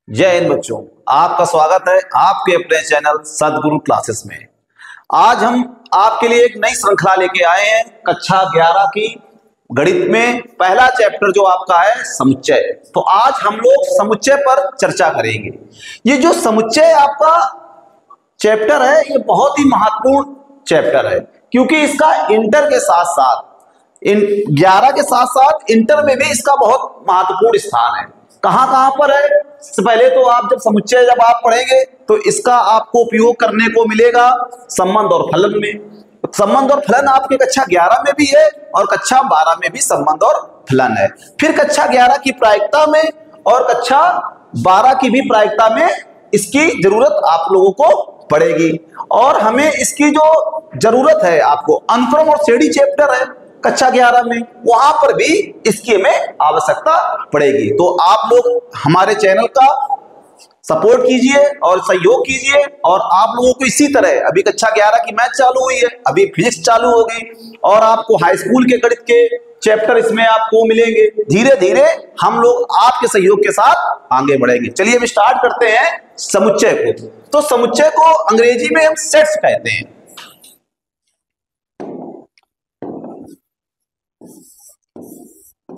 जय हिंद बच्चों, आपका स्वागत है आपके अपने चैनल सदगुरु क्लासेस में। आज हम आपके लिए एक नई श्रृंखला लेके आए हैं। कक्षा 11 की गणित में पहला चैप्टर जो आपका है समुच्चय। तो आज हम लोग समुच्चय पर चर्चा करेंगे। ये जो समुच्चय आपका चैप्टर है ये बहुत ही महत्वपूर्ण चैप्टर है, क्योंकि इसका इंटर के साथ साथ 11 के साथ साथ इंटर में भी इसका बहुत महत्वपूर्ण स्थान है। कहां पर है? इससे पहले तो आप जब समुच्चय जब आप पढ़ेंगे तो इसका आपको उपयोग करने को मिलेगा संबंध और फलन में। संबंध और फलन आपके कक्षा 11 में भी है और कक्षा 12 में भी संबंध और फलन है। फिर कक्षा 11 की प्रायिकता में और कक्षा 12 की भी प्रायिकता में इसकी जरूरत आप लोगों को पड़ेगी। और हमें इसकी जो जरूरत है, आपको अनुक्रम और श्रेणी चैप्टर है कक्षा 11 में, वहां पर भी इसकी हमें आवश्यकता पड़ेगी। तो आप लोग हमारे चैनल का सपोर्ट कीजिए और सहयोग कीजिए। और आप लोगों को इसी तरह अभी कक्षा 11 की मैथ चालू हुई है, अभी फिजिक्स चालू होगी और आपको हाई स्कूल के गणित के चैप्टर इसमें आपको मिलेंगे। धीरे धीरे हम लोग आपके सहयोग के साथ आगे बढ़ेंगे। चलिए अब स्टार्ट करते हैं समुच्चय को। तो समुच्चय को अंग्रेजी में हम सेट्स कहते हैं।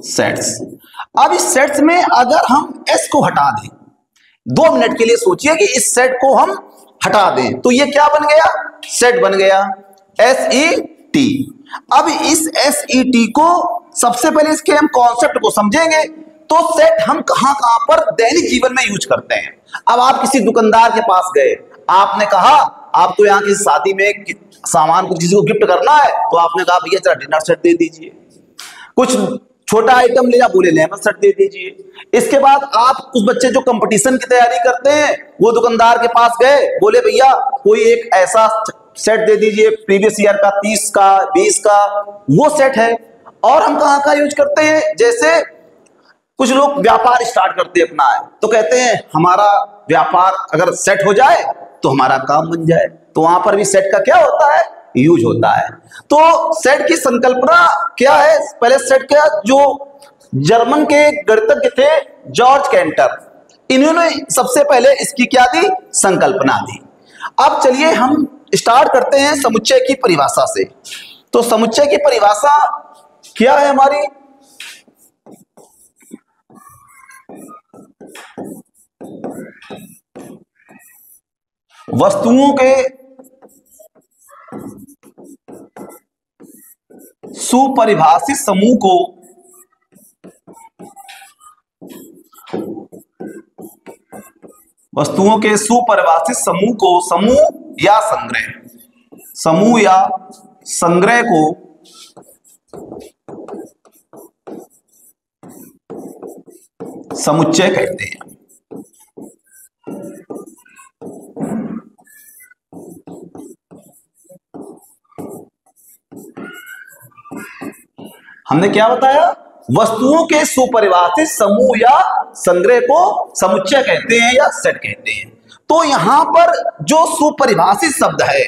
सेट्स। अब इस सेट्स में अगर हम s को हटा दें, 2 मिनट के लिए सोचिए कि इस सेट को हम हटा दें तो ये क्या बन गया? सेट बन गया, SET। अब इस SET को सबसे पहले इसके हम कॉन्सेप्ट को समझेंगे। तो सेट हम कहां पर दैनिक जीवन में यूज करते हैं। अब आप किसी दुकानदार के पास गए, आपने कहा आपको यहाँ की शादी में सामान को किसी को गिफ्ट करना है, तो आपने कहा भैया जरा डिनर सेट दे दीजिए। कुछ छोटा आइटम ले जा, बोले लेमन सेट दे दीजिए। इसके बाद आप कुछ बच्चे जो कंपटीशन की तैयारी करते हैं वो दुकानदार के पास गए, बोले भैया कोई एक ऐसा सेट दे दीजिए प्रीवियस ईयर का 30 का 20 का, वो सेट है। और हम कहाँ का यूज करते हैं? जैसे कुछ लोग व्यापार स्टार्ट करते अपना है, तो कहते हैं हमारा व्यापार अगर सेट हो जाए तो हमारा काम बन जाए। तो वहां पर भी सेट का क्या होता है? यूज होता है। तो सेट की संकल्पना क्या है? पहले सेट का जो जर्मन के गणितज्ञ थे जॉर्ज कैंटर, इन्होंने सबसे पहले इसकी क्या दी? संकल्पना दी। अब चलिए हम स्टार्ट करते हैं समुच्चय की परिभाषा से। तो समुच्चय की परिभाषा क्या है हमारी? वस्तुओं के सुपरिभाषित समूह को समूह या संग्रह को समुच्चय कहते हैं। हमने क्या बताया? वस्तुओं के सुपरिभाषित समूह या संग्रह को समुच्चय कहते हैं या सेट कहते हैं। तो यहां पर जो सुपरिभाषित शब्द है,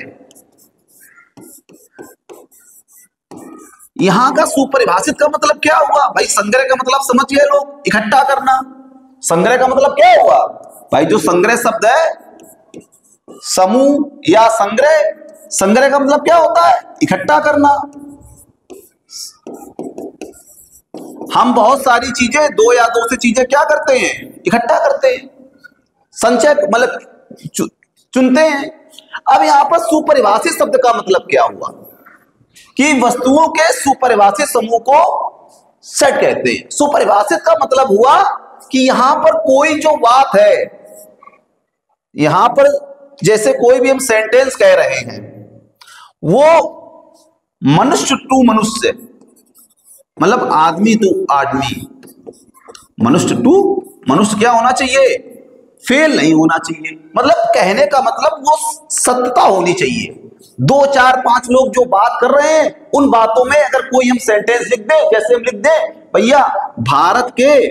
यहां का सुपरिभाषित का मतलब क्या हुआ भाई? संग्रह का मतलब समझ गए लोग, इकट्ठा करना। संग्रह का मतलब क्या हुआ भाई? जो संग्रह शब्द है, समूह या संग्रह, संग्रह का मतलब क्या होता है? इकट्ठा करना। हम बहुत सारी चीजें, 2 या 2 से चीजें क्या करते हैं? इकट्ठा करते हैं, संचय मतलब चुनते हैं। अब यहां पर सुपरिभाषित शब्द का मतलब क्या हुआ? कि वस्तुओं के सुपरिभाषित समूह को सेट कहते हैं। सुपरिभाषित का मतलब हुआ कि यहां पर कोई जो बात है, यहां पर जैसे कोई भी हम सेंटेंस कह रहे हैं, वो मनुष्य टू मनुष्य, मतलब आदमी टू आदमी, मनुष्य टू मनुष्य क्या होना चाहिए? फेल नहीं होना चाहिए। मतलब कहने का मतलब वो सत्यता होनी चाहिए। 2 4 5 लोग जो बात कर रहे हैं उन बातों में अगर कोई हम सेंटेंस लिख दें, जैसे हम लिख दें भैया भारत के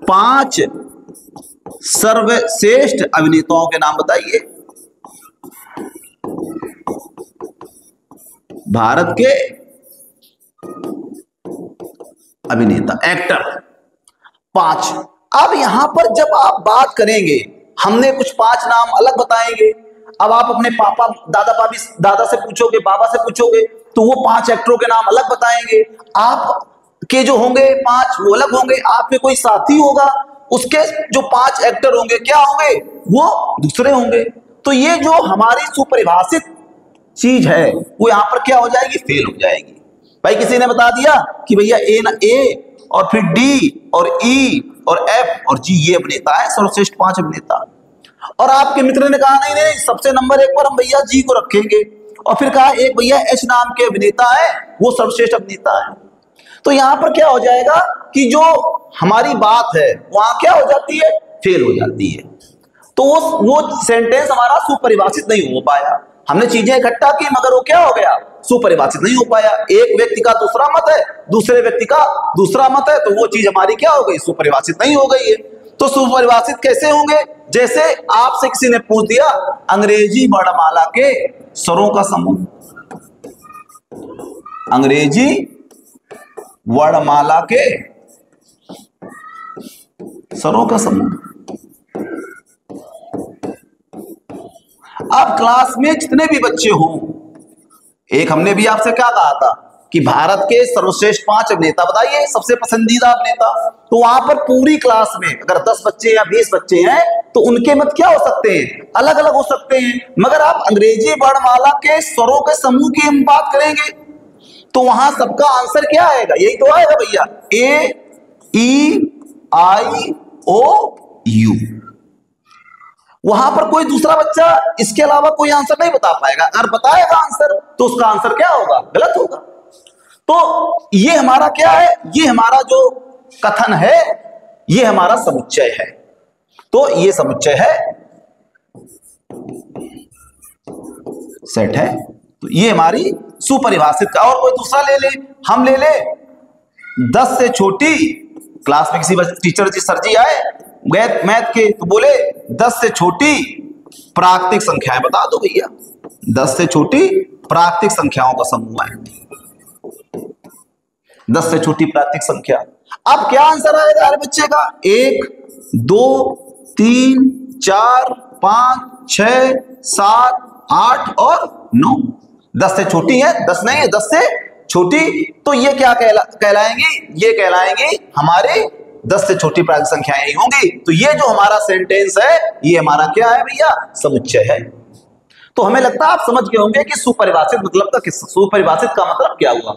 5 सर्वश्रेष्ठ अभिनेताओं के नाम बताइए। भारत के अभिनेता, एक्टर 5। अब यहां पर जब आप बात करेंगे, हमने कुछ 5 नाम अलग बताएंगे। अब आप अपने पापा दादा से पूछोगे, बाबा से पूछोगे, तो वो 5 एक्टरों के नाम अलग बताएंगे। आप के जो होंगे 5 वो अलग होंगे। आपके कोई साथी होगा, उसके जो 5 एक्टर होंगे क्या होंगे, वो दूसरे होंगे। तो ये जो हमारी सुपरिभाषित चीज है वो यहां पर क्या हो जाएगी, फेल हो जाएगी। भाई किसी ने बता दिया कि भैया ए और फिर डी और ई और एफ और जी ये अभिनेता है, सर्वश्रेष्ठ 5 अभिनेता। और आपके मित्र ने कहा नहीं नहीं, सबसे नंबर 1 पर हम भैया जी को रखेंगे। और फिर कहा एक भैया एच नाम के अभिनेता है, वो सर्वश्रेष्ठ अभिनेता है। तो यहां पर क्या हो जाएगा कि जो हमारी बात है वहां क्या हो जाती है, फेल हो जाती है। तो वो सेंटेंस हमारा सुपरिभाषित नहीं हो पाया। हमने चीजें इकट्ठा की मगर वो क्या हो गया, सुपरिभाषित नहीं हो पाया। एक व्यक्ति का दूसरा मत है, दूसरे व्यक्ति का दूसरा मत है, तो वो चीज हमारी क्या हो गई, सुपरिभाषित नहीं हो गई है। तो सुपरिभाषित कैसे होंगे, जैसे आपसे किसी ने पूछ दिया अंग्रेजी वर्णमाला के स्वरों का समूह, अंग्रेजी वर्णमाला के स्वरों का समूह। अब क्लास में जितने भी बच्चे हों, एक हमने भी आपसे क्या कहा था कि भारत के सर्वश्रेष्ठ 5 अभिनेता बताइए, सबसे पसंदीदा अभिनेता। तो वहां पर पूरी क्लास में अगर 10 बच्चे या 20 बच्चे हैं तो उनके मत क्या हो सकते हैं, अलग अलग हो सकते हैं। मगर आप अंग्रेजी वर्णमाला के स्वरों के समूह की हम बात करेंगे तो वहां सबका आंसर क्या आएगा, यही तो आएगा भैया, ए ई आई ओ यू। वहां पर कोई दूसरा बच्चा इसके अलावा कोई आंसर नहीं बता पाएगा। अगर बताएगा आंसर तो उसका आंसर क्या होगा, गलत होगा। तो ये हमारा क्या है, ये हमारा जो कथन है ये हमारा समुच्चय है। तो ये समुच्चय है, सेट है। तो ये हमारी सुपरिभाषित का। और कोई दूसरा ले ले, हम ले ले 10 से छोटी, क्लास में किसी टीचर जी सर जी आए मैथ के, तो बोले 10 से छोटी प्राकृतिक संख्याएं बता दो भैया। 10 से छोटी प्राकृतिक संख्याओं का समूह है, 10 से छोटी प्राकृतिक संख्या। अब क्या आंसर आएगा हर बच्चे का, 1 2 3 4 5 6 7 8 और 9। 10 से छोटी है, 10 नहीं है, 10 से छोटी। तो ये क्या कहलाएंगी, ये कहलाएंगी हमारे 10 से छोटी प्राकृतिक संख्याएं ही होंगी। तो ये जो हमारा सेंटेंस है ये हमारा क्या है भैया, समुच्चय है। तो हमें लगता है आप समझ गए होंगे कि सुपरिभाषित मतलब का किस, सुपरिभाषित का मतलब क्या हुआ।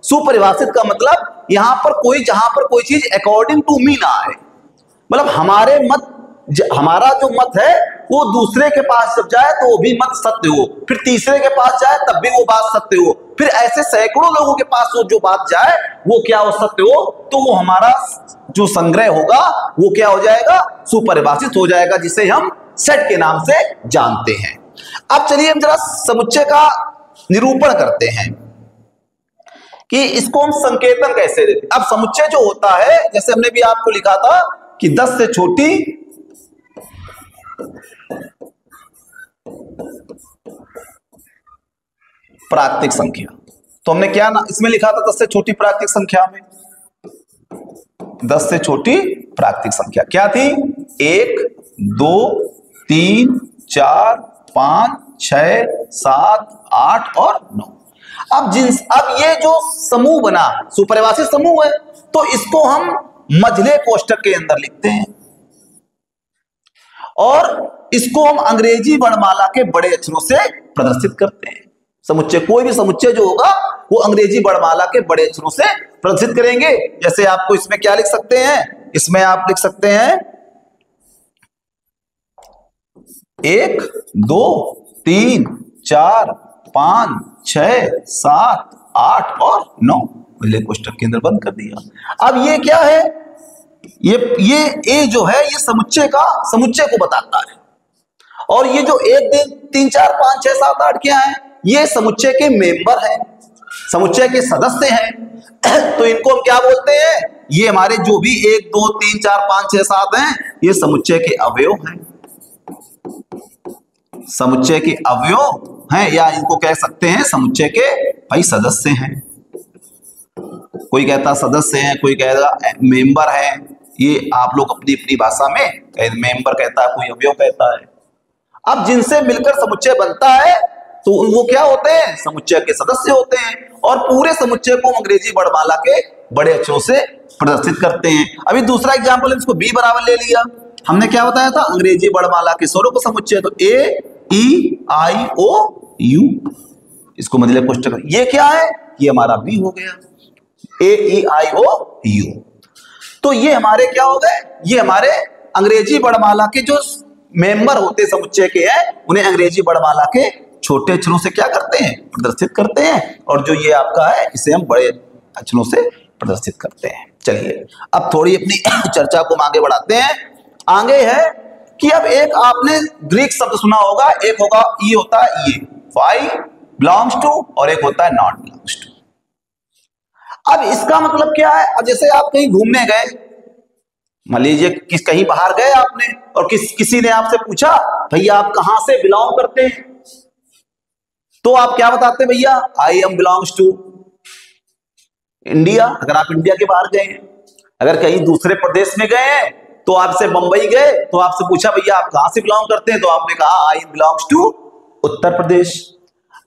सुपरिभाषित का मतलब यहां पर कोई, जहां पर कोई चीज अकॉर्डिंग टू मी ना आए, मतलब हमारे मत, हमारा जो मत है वो दूसरे के पास जब जाए तो वो भी मत सत्य हो, फिर तीसरे के पास जाए तब भी वो बात सत्य हो, फिर ऐसे सैकड़ों लोगों के पास वो जो बात जाए वो क्या हो, सत्य हो। तो वो हमारा जो संग्रह होगा वो क्या हो जाएगा, सुपरिभाषित हो जाएगा, जिसे हम सेट के नाम से जानते हैं। अब चलिए हम जरा समुच्चय का निरूपण करते हैं कि इसको हम संकेतन कैसे देते। अब समुच्चय जो होता है, जैसे हमने भी आपको लिखा था कि 10 से छोटी प्राकृतिक संख्या, तो हमने क्या ना इसमें लिखा था, 10 से छोटी प्राकृतिक संख्या में, 10 से छोटी प्राकृतिक संख्या क्या थी, 1 2 3 4 5 6 7 8 और 9। अब ये जो समूह बना, सुपरिभाषित समूह है, तो इसको हम मझले कोष्ठक के अंदर लिखते हैं और इसको हम अंग्रेजी वर्णमाला के बड़े अक्षरों से प्रदर्शित करते हैं। समुच्चय, कोई भी समुच्चय जो होगा वो अंग्रेजी वर्णमाला के बड़े अक्षरों से प्रदर्शित करेंगे। जैसे आपको इसमें क्या लिख सकते हैं, इसमें आप लिख सकते हैं 1 2 3 4 5 6 7 8 और 9, पहले कोष्ठक के अंदर बंद कर दिया। अब ये क्या है, ये ए जो है ये समुच्चय को बताता है, और ये जो 1 3 4 5 6 7 8 क्या है, ये समुच्चय के मेंबर हैं, समुच्चय के सदस्य हैं। तो इनको हम क्या बोलते हैं, ये हमारे जो भी 1 2 3 4 5 6 7 हैं, ये समुच्चय के अवयव हैं, समुच्चय के अवयव हैं, या इनको कह सकते हैं समुच्चय के भाई सदस्य हैं। कोई कहता सदस्य हैं, कोई कहता मेंबर हैं, ये आप लोग अपनी अपनी भाषा में मेंबर कहता है, कोई अवयव कहता है। अब जिनसे मिलकर समुच्चय बनता है तो वो क्या होते हैं, समुच्चय के सदस्य होते हैं, और पूरे समुच्चय को अंग्रेजी वर्णमाला के बड़े अक्षरों से प्रदर्शित करते हैं। अभी दूसरा एग्जाम्पल इसको बी बराबर ले लिया, हमने क्या बताया था, अंग्रेजी वर्णमाला के स्वरों का समुच्चय, तो ए ई आई ओ यू, इसको मध्य कोष्ठक, ये क्या है, ये हमारा बी हो गया, ए ई आई ओ यू। तो ये हमारे क्या हो गए, ये हमारे अंग्रेजी वर्णमाला के जो मेंबर होते समुच्चय के हैं, उन्हें अंग्रेजी वर्णमाला के छोटे अक्षरों से क्या करते हैं, प्रदर्शित करते हैं, और जो ये आपका है इसे हम बड़े अक्षरों से प्रदर्शित करते हैं। चलिए अब थोड़ी अपनी चर्चा को आगे बढ़ाते हैं। आगे है कि अब एक आपने ग्रीक शब्द सुना होगा, एक होगा ई होता है ये, फाई बिलोंग्स टू, और एक होता है नॉट बिलोंग्स टू। अब इसका मतलब क्या है, अब जैसे आप कहीं घूमने गए, मान लीजिए कहीं बाहर गए आपने, और किसी ने आपसे पूछा भैया आप कहां से बिलोंग करते हैं, तो आप क्या बताते हैं, भैया I am belongs to India, अगर आप इंडिया के बाहर गए हैं। अगर कहीं दूसरे प्रदेश में गए हैं, तो आपसे बंबई गए, तो आपसे पूछा भैया आप कहां से बिलोंग करते हैं, तो आपने कहा आई am belongs to Uttar Pradesh.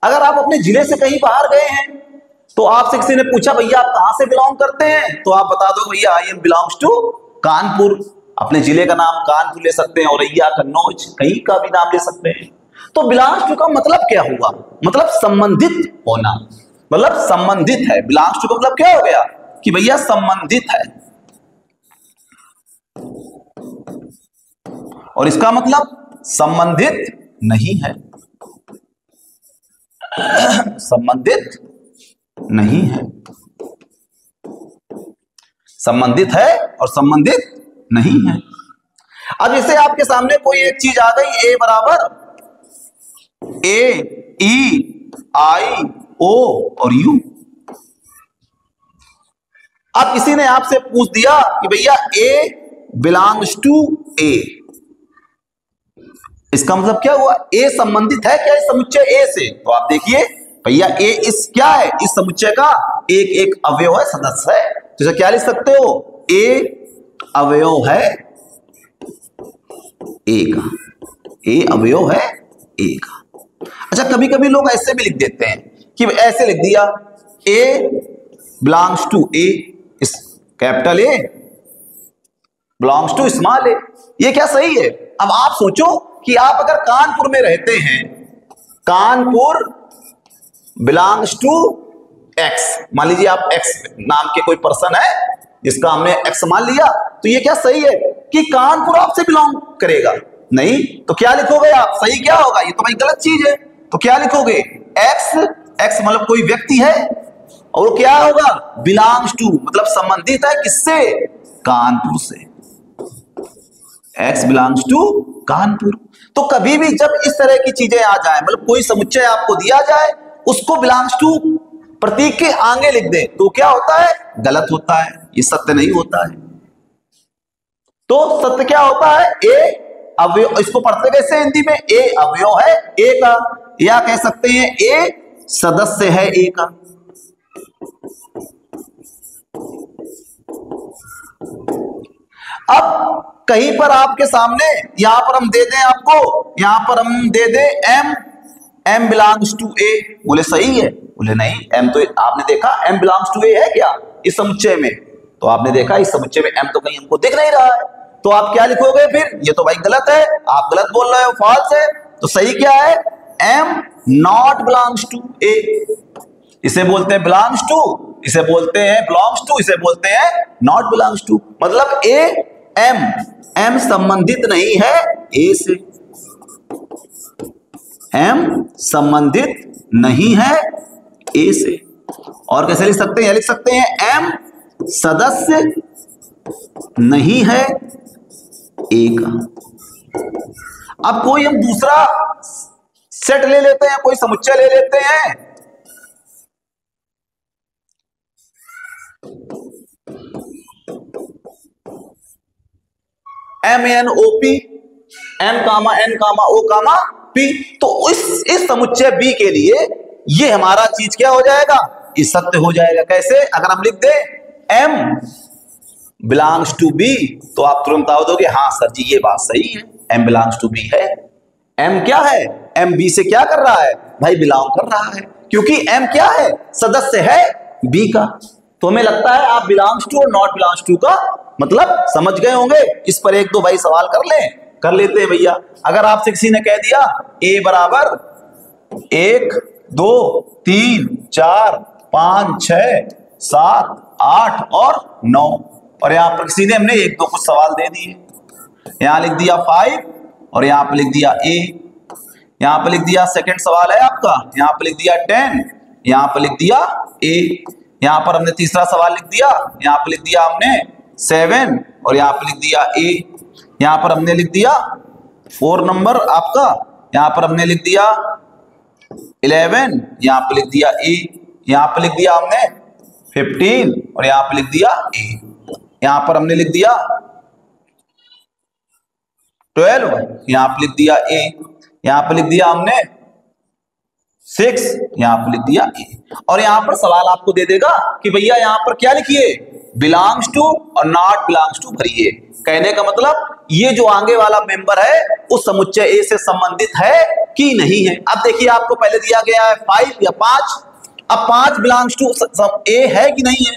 अगर आप अपने जिले से कहीं बाहर गए हैं, तो आपसे किसी ने पूछा भैया आप कहां से बिलोंग करते हैं, तो आप बता दो भैया I am belongs to Kanpur. अपने जिले का नाम कानपुर ले सकते हैं, औरैया, कन्नौज, कहीं का भी नाम ले सकते हैं। तो बिलोंग्स टू का मतलब क्या हुआ, मतलब संबंधित होना, मतलब संबंधित है। बिलोंग्स टू का मतलब क्या हो गया कि भैया संबंधित है, और इसका मतलब संबंधित नहीं है, संबंधित नहीं है, संबंधित है और संबंधित नहीं है। अब इसे आपके सामने कोई एक चीज आ गई, ए बराबर ए ई आई ओ और यू। अब किसी ने आपसे पूछ दिया कि भैया ए बिलोंग्स टू ए, इसका मतलब क्या हुआ, ए संबंधित है क्या इस समुच्चय ए से, तो आप देखिए भैया ए इस क्या है, इस समुच्चय का एक एक अवयव है, सदस्य है। तो इसे क्या लिख सकते हो, ए अवयव है ए का, ए अवयव है ए का। अच्छा कभी कभी लोग ऐसे भी लिख देते हैं कि ऐसे लिख दिया ए बिलोंग्स टू ए, इस capital A belongs to small A, ये क्या सही है। अब आप सोचो कि आप अगर कानपुर में रहते हैं, कानपुर बिलोंग्स टू एक्स, मान लीजिए आप एक्स नाम के कोई पर्सन है जिसका हमने एक्स मान लिया, तो ये क्या सही है कि कानपुर आपसे बिलोंग करेगा, नहीं। तो क्या लिखोगे आप, सही क्या होगा, ये तो भाई गलत चीज है। तो क्या लिखोगे, एक्स, एक्स मतलब कोई व्यक्ति है, और क्या होगा, बिलोंग्स टू मतलब संबंधित है किससे, कानपुर से, एक्स बिलोंग्स टू कानपुर। तो कभी भी जब इस तरह की चीजें आ जाए, मतलब कोई समुच्चय आपको दिया जाए, उसको बिलोंग्स टू प्रतीक के आगे लिख दे, तो क्या होता है, गलत होता है, ये सत्य नहीं होता है। तो सत्य क्या होता है, ए अवयव, इसको पढ़ते कैसे हिंदी में, ए अवयव है ए का, या कह सकते हैं ए सदस्य है ए का। अब कहीं पर आपके सामने यहां पर हम दे दें आपको, यहां पर हम दे दें एम, एम बिलोंग्स टू ए, बोले सही है, बोले नहीं, एम तो आपने देखा एम बिलोंग्स टू ए है क्या इस समुच्चय में, तो आपने देखा इस समुच्चय में एम तो कहीं हमको दिख नहीं रहा है, तो आप क्या लिखोगे फिर, ये तो भाई गलत है, आप गलत बोल रहे हो, फॉल्स है। तो सही क्या है, एम नॉट बिलोंग्स टू ए, इसे बोलते हैं बिलोंग्स टू, इसे बोलते हैं बिलोंग्स टू, इसे बोलते हैं नॉट बिलोंग्स टू। मतलब ए एम, एम संबंधित नहीं है ए से, एम संबंधित नहीं है ए से। और कैसे लिख सकते हैं, यह लिख सकते हैं एम सदस्य नहीं है ए का। अब कोई हम दूसरा सेट ले लेते हैं, कोई समुच्चय ले लेते हैं, M N O P, M comma N comma O comma P, तो इस समुच्चय बी के लिए ये हमारा चीज क्या हो जाएगा, ये सत्य हो जाएगा। कैसे, अगर हम लिख दे एम बिलोंग्स टू बी, तो आप तुरंत बता दोगे हाँ सर जी ये बात सही है, एम बिलोंग्स टू बी है। एम क्या है? एम बी से क्या कर रहा है भाई? बिलोंग कर रहा है, क्योंकि एम क्या है? सदस्य है बी का। तो हमें लगता है आप बिलोंग्स टू और नॉट बिलोंग्स टू का मतलब समझ गए होंगे। इस पर एक दो भाई सवाल कर लेते हैं भैया। अगर आपसे किसी ने कह दिया ए बराबर 1 2 3 4 5 6 7 8 और 9, और यहां पर किसी ने हमने एक दो कुछ सवाल दे दिए, यहां लिख दिया 5 और यहां पर लिख दिया ए, यहां पर लिख दिया सेकंड सवाल है आपका, यहां पर लिख दिया 10, यहां पर लिख दिया ए, यहां पर हमने तीसरा सवाल लिख दिया, यहां पर लिख दिया हमने 7 और यहां पर लिख दिया ए, यहां पर हमने लिख दिया 4 नंबर आपका, यहां पर हमने लिख दिया 11, यहां पर लिख दिया ए, यहां पर लिख दिया हमने 15 और यहां पर लिख दिया ए, यहां पर हमने लिख दिया 12, यहां पर लिख दिया ए, यहां पर लिख दिया हमने 6, यहां पर लिख दिया ए। और यहां पर सवाल आपको दे देगा कि भैया यहां पर क्या लिखिए? बिलोंग्स टू और नॉट बिलोंग्स टू भरिए। कहने का मतलब ये जो आगे वाला मेंबर है उस समुच्चय ए से संबंधित है कि नहीं है। अब देखिए आपको पहले दिया गया है 5 या 5, अब 5 बिलोंग्स टू ए है कि नहीं है।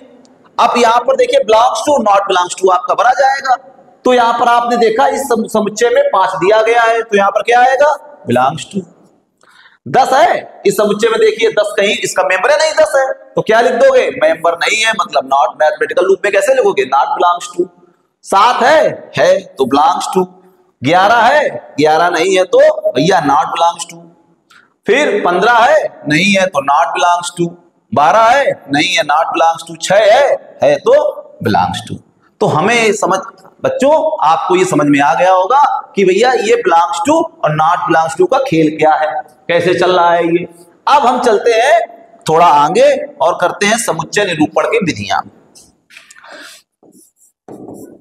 अब यहां पर देखिए belongs to not belongs to आपका भरा जाएगा। तो यहां पर आपने देखा इस समुच्चय में 5 दिया गया है, तो यहां पर क्या आएगा? Belongs to. 10 है इस समुच्चय में, देखिए 10 कहीं इसका मेंबर है नहीं, 10 है तो क्या लिख दोगे? मेंबर नहीं है मतलब नॉट। मैथमेटिकल रूप में कैसे लिखोगे? Not belongs to. 7 है तो बिलोंग्स टू। 11 है, 11 नहीं है तो भैया नॉट बिलोंग्स टू। फिर 15 है, नहीं है तो नॉट बिलोंग्स टू। 12 है, नहीं है नॉट बिलोंग्स टू। 6 है तो बिलोंग्स टू। तो हमें समझ बच्चों आपको ये समझ में आ गया होगा कि भैया ये बिलोंग्स टू और नॉट बिलोंग्स टू का खेल क्या है, कैसे चल रहा है ये। अब हम चलते हैं थोड़ा आगे और करते हैं समुच्चय निरूपण की विधियां।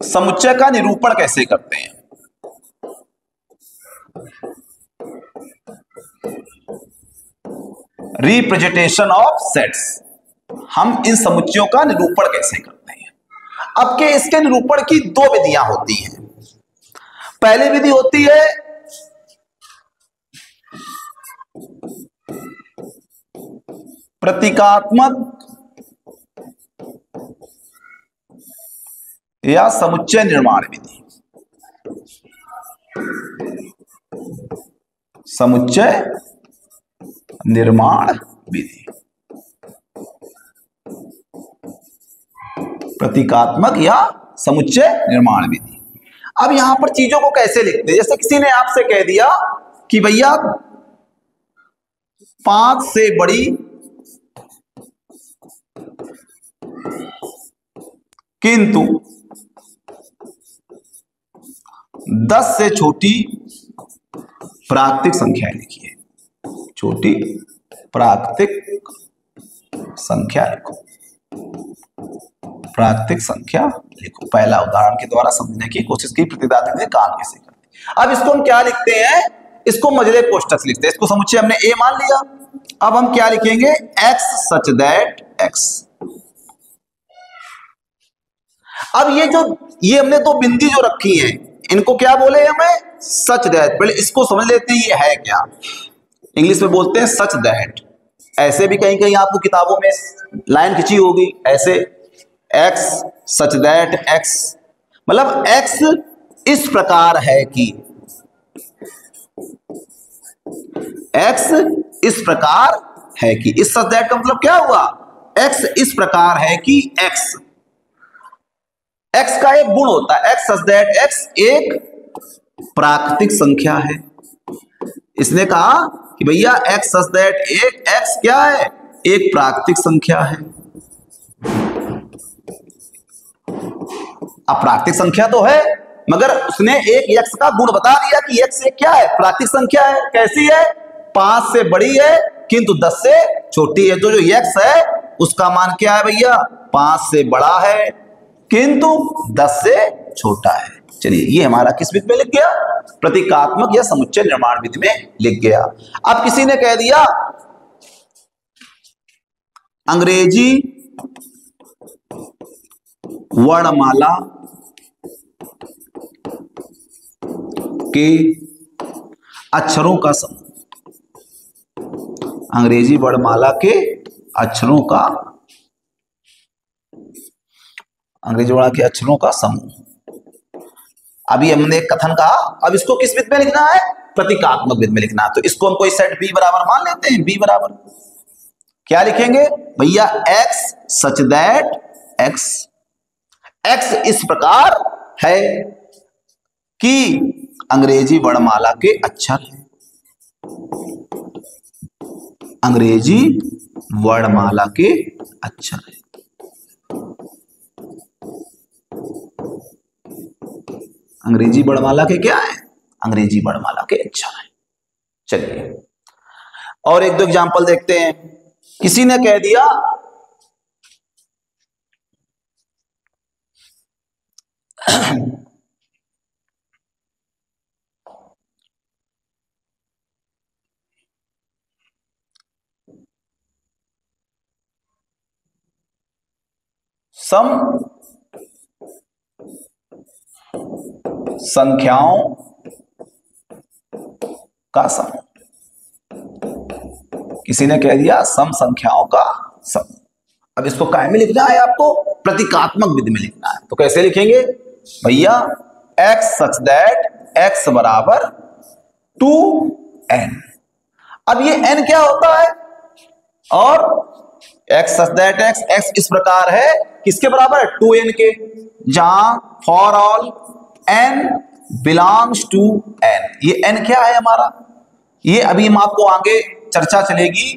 समुच्चय का निरूपण कैसे करते हैं? रिप्रेजेंटेशन ऑफ सेट्स, हम इन समुच्चयों का निरूपण कैसे करते हैं। अब के इसके निरूपण की 2 विधियां होती हैं। पहली विधि होती है प्रतीकात्मक या समुच्चय निर्माण विधि। समुच्चय निर्माण विधि, प्रतीकात्मक या समुच्चय निर्माण विधि। अब यहां पर चीजों को कैसे लिखते हैं? जैसे किसी ने आपसे कह दिया कि भैया 5 से बड़ी किंतु 10 से छोटी प्राकृतिक संख्याएं लिखिए। छोटी प्राकृतिक संख्या लिखो, प्राकृतिक संख्या लिखो। पहला उदाहरण के द्वारा समझने की कोशिश की प्रतिदाता ने काम कैसे करते। अब इसको हम क्या लिखते हैं? इसको मजले कोष्ठक से लिखते हैं। इसको समुच्चय हमने ए मान लिया। अब हम क्या लिखेंगे? x such that x। अब ये हमने 2 बिंदी जो रखी हैं इनको क्या बोले हमें? Such that. पहले इसको समझ लेते हैं ये है क्या। इंग्लिश में बोलते हैं सच दैट। ऐसे भी कहीं कहीं आपको किताबों में लाइन खिंची होगी ऐसे, x सच दैट x, मतलब x इस प्रकार है कि, x इस प्रकार है कि। इस सच दैट का मतलब क्या हुआ? x इस प्रकार है कि x का एक गुण होता है। x सच दैट x एक प्राकृतिक संख्या है। इसने कहा कि भैया x सच दैट एक x क्या है? एक प्राकृतिक संख्या है। अब प्राकृतिक संख्या तो है मगर उसने एक x का गुण बता दिया कि x एक क्या है? प्राकृतिक संख्या है। कैसी है? 5 से बड़ी है किंतु 10 से छोटी है। तो जो x है उसका मान क्या है भैया? 5 से बड़ा है किंतु 10 से छोटा है। चलिए ये हमारा किस विधि में लिख गया? प्रतीकात्मक या समुच्चय निर्माण विधि में लिख गया। अब किसी ने कह दिया अंग्रेजी वर्णमाला के अक्षरों का समूह। अंग्रेजी वर्णमाला के अक्षरों का, अंग्रेजी वर्णमाला के अक्षरों का समूह। अभी हमने एक कथन कहा, अब इसको किस विध में लिखना है? प्रतीकात्मक विध में लिखना है। तो इसको हम कोई सेट बी बराबर मान लेते हैं। बी बराबर क्या लिखेंगे भैया? X such that x, x इस प्रकार है कि अंग्रेजी वर्णमाला के अक्षर है। अंग्रेजी वर्णमाला के अक्षर है। अंग्रेजी वर्णमाला के क्या है? अंग्रेजी वर्णमाला के अक्षर है। चलिए और एक दो एग्जांपल देखते हैं। किसी ने कह दिया सम संख्याओं का समूह। किसी ने कह दिया सम संख्याओं का समूह। अब इसको काय में लिखना है? आपको प्रतीकात्मक विधि में लिखना है। तो कैसे लिखेंगे भैया? x सच दैट x बराबर 2n। अब ये n क्या होता है? और x सच दैट x इस प्रकार है किसके बराबर? 2n के, जहां for all n belongs to n। ये n क्या है हमारा? ये अभी हम आपको आगे चर्चा चलेगी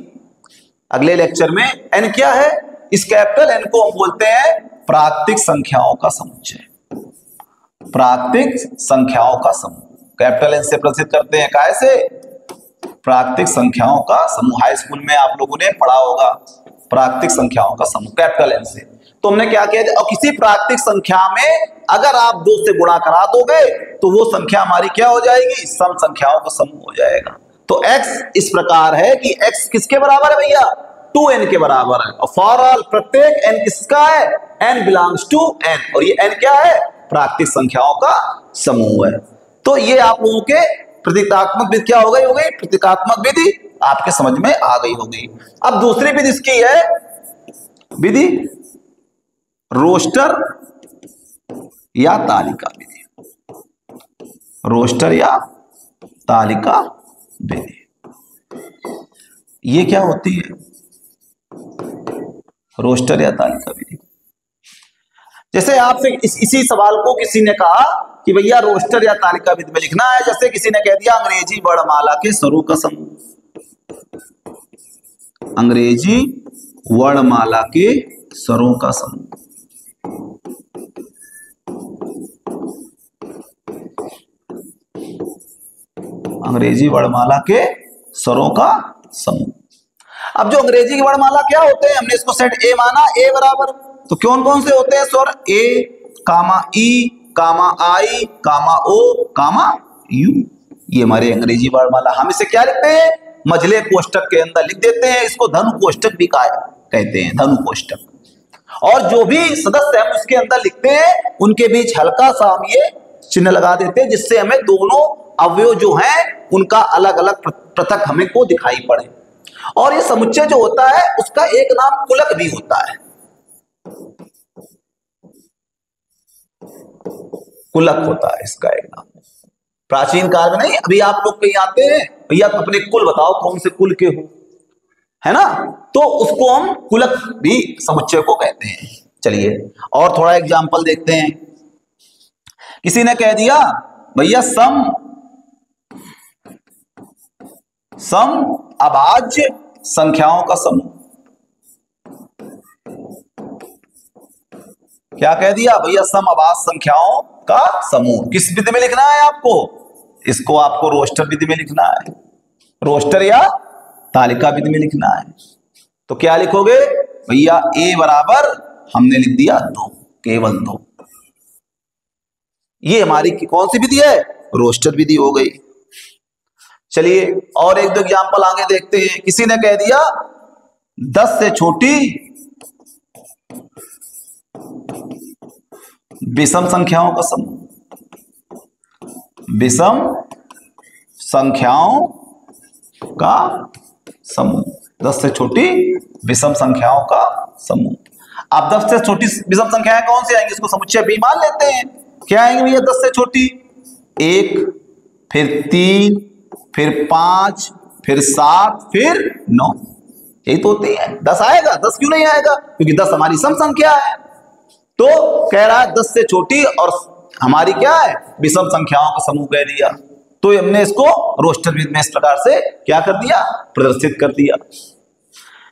अगले लेक्चर में। n क्या है? इस कैपिटल n को हम बोलते हैं प्राकृतिक संख्याओं का समुच्चय। प्राकृतिक संख्याओं का समूह कैपिटल n से प्रदर्शित करते हैं। कैसे? प्राकृतिक संख्याओं का समूह। हाई स्कूल में आप लोगों ने पढ़ा होगा प्राकृतिक संख्याओं का समूह कैपिटल n से। तो हमने क्या किया? और किसी प्राकृतिक संख्या में अगर आप 2 से गुणा करा दोगे तो वो संख्या हमारी क्या हो जाएगी? सम संख्याओं का समूह हो जाएगा। तो x इस प्रकार है कि x किसके बराबर है भैया? 2n के बराबर है। और फॉर ऑल प्रत्येक n किसका है? n belongs to n। और ये n क्या है? प्राकृतिक संख्याओं का समूह है। तो ये आप लोगों के प्रतीकात्मक विधि क्या हो गई? प्रतीकात्मक विधि आपके समझ में आ गई होगी। अब दूसरी विधि इसकी है विधि रोस्टर या तालिका विधि। रोस्टर या तालिका विधि ये क्या होती है? रोस्टर या तालिका विधि। जैसे आपसे इसी सवाल को किसी ने कहा कि भैया रोस्टर या तालिका विधि में लिखना है। जैसे किसी ने कह दिया अंग्रेजी वर्णमाला के स्वरों का समूह। अंग्रेजी वर्णमाला के स्वरों का समूह। अंग्रेजी वर्णमाला के स्वरों का समूह। अब जो अंग्रेजी की वर्णमाला क्या होते हैं? हमने इसको सेट ए माना। ए बराबर तो कौन कौन से होते हैं स्वर? ए कामा ई कामा आई कामा ओ कामा यू। ये हमारे अंग्रेजी वर्णमाला। हम इसे क्या लिखते हैं? मझले कोष्टक के अंदर लिख देते हैं। इसको धनु कोष्टक भी कहते हैं, धनु कोष्टक। और जो भी सदस्य हम उसके अंदर लिखते हैं उनके बीच हल्का सा हम ये चिन्ह लगा देते हैं, जिससे हमें दोनों अवयव जो हैं उनका अलग अलग पृथक हमें को दिखाई पड़े। और ये समुच्चय जो होता है उसका एक नाम कुलक भी होता है। कुलक होता है इसका एक नाम। प्राचीन काल में नहीं, अभी आप लोग कहीं आते हैं भैया अपने कुल बताओ कौन से कुल के हो, है ना? तो उसको हम कुलक भी समुच्चय को कहते हैं। चलिए और थोड़ा एग्जांपल देखते हैं। किसी ने कह दिया भैया सम अभाज्य संख्याओं का समूह। क्या कह दिया भैया? सम अभाज्य संख्याओं का समूह। किस विधि में लिखना है आपको? इसको आपको रोस्टर विधि में लिखना है। रोस्टर या तालिका विधि में लिखना है। तो क्या लिखोगे भैया? ए बराबर हमने लिख दिया 2, केवल 2। ये हमारी कौन सी विधि है? रोस्टर विधि हो गई। चलिए और एक दो एग्जांपल आगे देखते हैं। किसी ने कह दिया 10 से छोटी विषम संख्याओं का समूह, विषम संख्याओं का समूह, 10 से छोटी विषम संख्याओं का समूह। अब 10 से छोटी विषम संख्याएं कौन सी आएंगी, इसको समुच्चय बी मान लेते हैं। क्या आएंगे भैया 10 से छोटी? 1, फिर 3, फिर 5, फिर 7, फिर 9, यही तो होती है। 10 आएगा? 10 क्यों नहीं आएगा? क्योंकि 10 हमारी सम संख्या है। तो कह रहा है 10 से छोटी और हमारी क्या है, विषम संख्याओं का समूह कह दिया। तो हमने इसको रोस्टर विद में इस प्रकार से क्या कर दिया, प्रदर्शित कर दिया।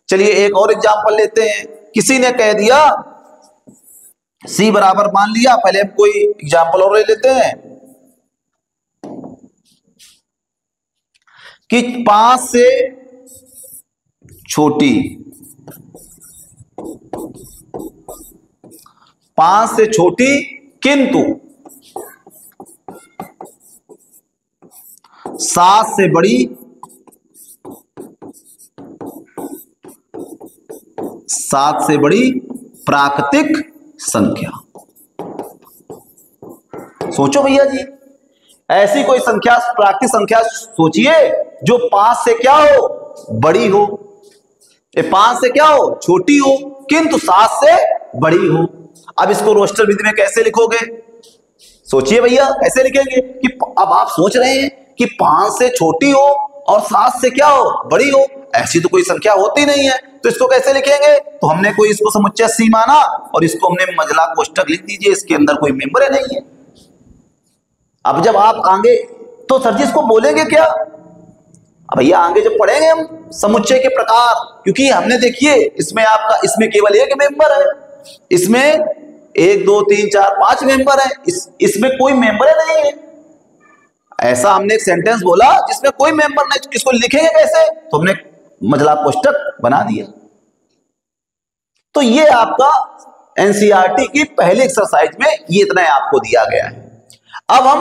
चलिए एक और एग्जांपल लेते हैं। किसी ने कह दिया C बराबर मान लिया, पहले हम कोई एग्जांपल और ले लेते हैं कि 5 से छोटी, 5 से छोटी किंतु 7 से बड़ी, 7 से बड़ी प्राकृतिक संख्या। सोचो भैया जी, ऐसी कोई संख्या, प्राकृतिक संख्या सोचिए जो 5 से क्या हो, बड़ी हो, 5 से क्या हो, छोटी हो, किंतु 7 से बड़ी हो। अब इसको रोस्टर विधि में कैसे लिखोगे? सोचिए भैया कैसे लिखेंगे कि अब आप सोच रहे हैं कि 5 से छोटी हो और 7 से क्या हो, बड़ी हो, ऐसी तो कोई संख्या होती नहीं है, तो इसको कैसे लिखेंगे? तो हमने कोई इसको समुच्चय सी माना और इसको हमने मझला कोष्ठक लिख दीजिए, इसके अंदर कोई मेंबर है नहीं है। अब जब आप आगे तो सर जी इसको बोलेंगे क्या? अब भैया आगे जब पढ़ेंगे हम समुच्चय के प्रकार, क्योंकि हमने देखिए इसमें आपका, इसमें केवल एक मेंबर है, इसमें 1 2 3 4 5 मेंबर है, इसमें कोई मेंबर है नहीं है। ऐसा हमने एक सेंटेंस बोला जिसमें कोई मेंबर नहीं, किसको लिखेंगे कैसे? तो हमने मझला कोष्ठक बना दिया। तो ये आपका एनसीईआरटी की पहली एक्सरसाइज में ये इतना आपको दिया गया है। अब हम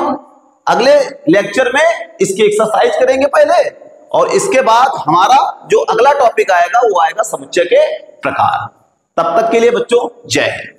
अगले लेक्चर में इसकी एक्सरसाइज करेंगे पहले, और इसके बाद हमारा जो अगला टॉपिक आएगा वो आएगा समुच्चय के प्रकार। तब तक के लिए बच्चों जय हिंद।